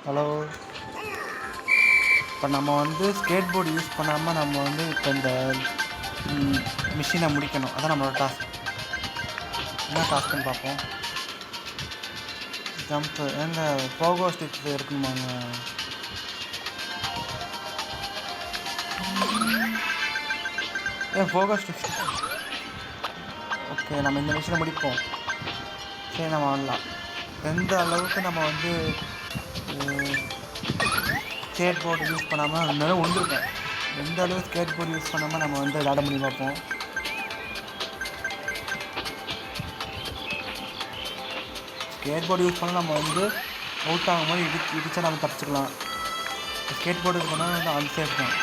Hello. இப்போ நம்ம வந்து ஸ்கேட் போர்டு யூஸ் பண்ணாமல் நம்ம வந்து இப்போ இந்த மிஷினை முடிக்கணும். அதான் நம்மளோட டாஸ்க். என்ன டாஸ்க்குன்னு பார்ப்போம். ஜம்ப்பு எங்க போகோ ஸ்டிக்ஸ் இருக்கணுமாங்க? போகோ ஸ்டிக்ஸ். ஓகே, நம்ம இந்த மிஷினை முடிப்போம். சரி, நம்ம வரலாம். எந்த அளவுக்கு நம்ம வந்து ஸ்கேட் போர்டு யூஸ் பண்ணாமல் இருந்தாலும் ஒன்றுருக்கேன். எந்த அளவுக்கு ஸ்கேட் போர்டு யூஸ் பண்ணாமல் நம்ம வந்து விளையாட முடியும் பார்ப்போம். ஸ்கேட் போர்டு யூஸ் பண்ணால் நம்ம வந்து அவுட் ஆகும் போது இடிச்சா நம்ம தப்பிச்சுக்கலாம். ஸ்கேட் போர்டு யூஸ் பண்ணால் வந்து அன்சேஃப் தான்.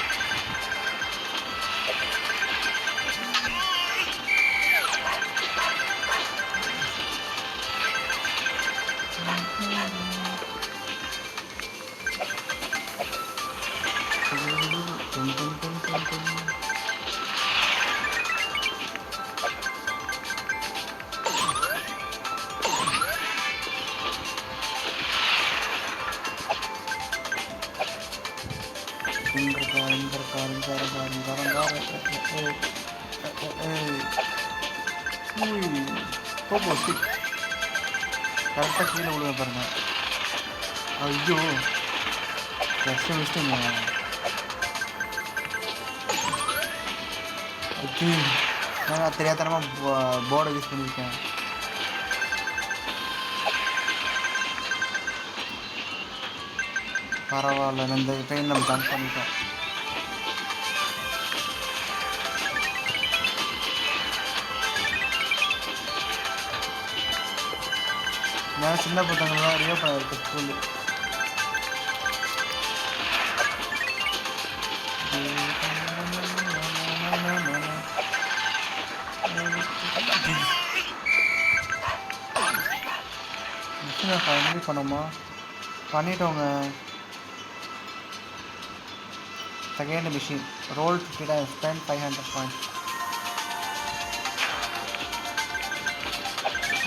கரெக்டாக கீழே விழுவ பாருங்க. ஐயோ, கஷ்டம் மிஸ்ட்டுங்க. ஓகே, நான் தெரியாதனமாக போர்டை யூஸ் பண்ணியிருக்கேன். பரவாயில்ல, இந்த ட்ரெயின் நம்ம ஜம்ப் பண்ணிட்டோம். நான் சின்ன பசங்களாம் ரியோப்பன் ஆகிருக்கு ஸ்கூலு. மிஷினை ஃபைனலி பண்ணோமா? பண்ணிட்டோங்க. Second machine roll 50 times, spend 500 points.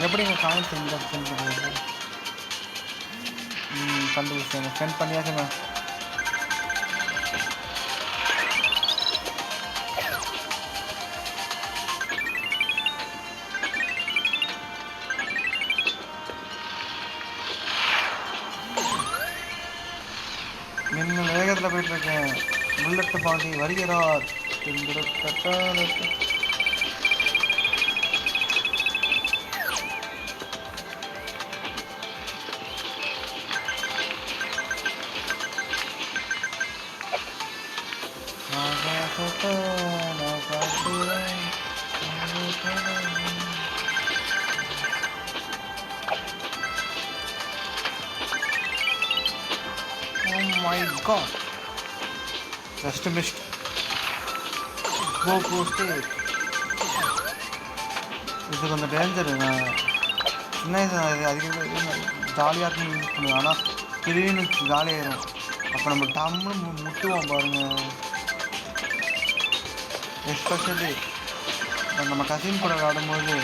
எப்படிங்க காயின்ஸ் இந்த ஸ்பெண்ட் பண்ணுறது? கண்டுபிடிச்சாங்க. ஸ்பெண்ட் பண்ணியாச்சுங்க. இன்னும் வேகத்தில் போயிட்டுருக்கேன். புல்லட்டு பாண்டி வருகிறார். Oh my god, just missed. Go straight. இது கொஞ்சம் டேஞ்சரு. நான் சின்ன வயசு அதிகமாக ஜாலியாக இருக்குன்னு யூஸ் பண்ணுவேன். ஆனால் திடீர்னு ஜாலியாகிடும். அப்போ நம்ம டம்னு முட்டுவோம் பாருங்கள். எஸ்பெஷலி நம்ம கசின் கூட விளையாடும்போது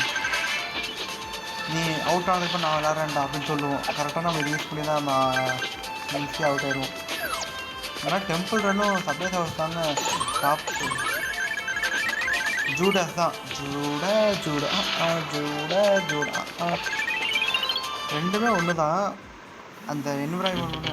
நீ அவுட் ஆனதுக்கு நான் விளையாடுறேன்டா அப்படின்னு சொல்லுவோம். கரெக்டாக நம்ம யூஸ் பண்ணி தான் நம்ம ஈஸியாக அவுட் ஆயிடுவோம். ஆனால் டெம்பிள் ரன்னும் சப்வே ஹவுஸ் தாங்க டாப். ஜூடாஸ் தான். ஜூடா ரெண்டுமே ஒன்று தான். அந்த என்விரான்மெண்ட்